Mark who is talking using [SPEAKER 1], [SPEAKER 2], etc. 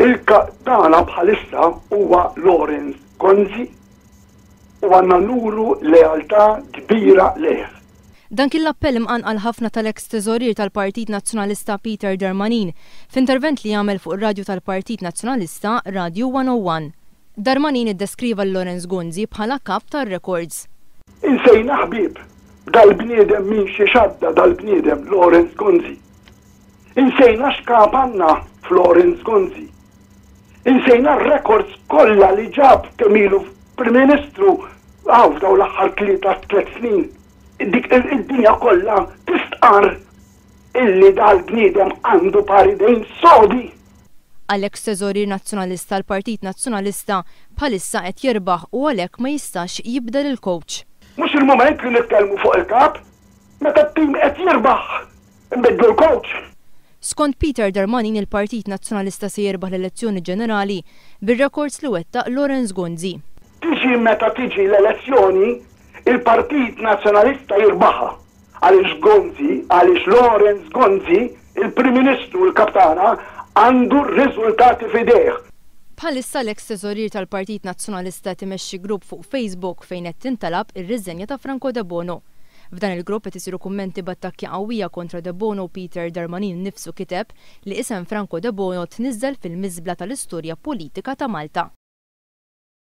[SPEAKER 1] Il-kaptana bħalissa huwa Lorenz Gonzi u għandna nuru lealtà kbira leh.
[SPEAKER 2] Dan kien l-appell imqanqal ħafna tal-eks teżorir tal-Partit Nazzjonalista Peter Darmanin f'intervent li jagħmel fuq ir-radju tal-Partit Nazzjonalista Radio 101. Darmanin iddeskriva l-Lorenz Gonzi bħala kap tar-records.
[SPEAKER 1] Insejna ħbieb dal-bniedem min xi xadda dal-bniedem Lorenz Gonzi. Insejna x'kap għandna f'Lorenz Gonzi. Insejna r-records kollha li ġab kemilu Prim Ministru daw l-aħħar 3 snin. Id-dinja kollha tistqar illi dal-bniedem għandu paridejn sodi.
[SPEAKER 2] Għal-eks teżorir nazzjonalista l-Partit Nazzjonalista bħalissa qed jirbaħ u għalhekk ma jistax jibdel il-coach.
[SPEAKER 1] Mhux il-mument li nitkellmu fuq il-kap, meta t-tim qed jirbaħ nbidlu l-coach.
[SPEAKER 2] Skont Peter Darmanin il-Partit Nazzjonalista se jirbaħ l-elezzjoni ġenerali bir-rekords li wettaq Lorenz Gonzi.
[SPEAKER 1] Tiġi meta tiġi l-elezzjoni, il-Partit Nazzjonalista jirbaħha. Għaliex Lorenz Gonzi, il-Prim Ministru l-Kaptana, għandu r-riżultati f'idejh.
[SPEAKER 2] Bħalissa l-eks teżorir tal-Partit Nazzjonalista timexxi grupp fuq Facebook fejn qed tintalab ir-riżenja ta' Franco Debono. F'dan il-grupp qed isiru kummenti b'attakki qawwija kontra Debono u Peter Darmanin nifsu kiteb li Isem Franco Debono tniżżel fil-miżbla tal-istorja politika ta' Malta.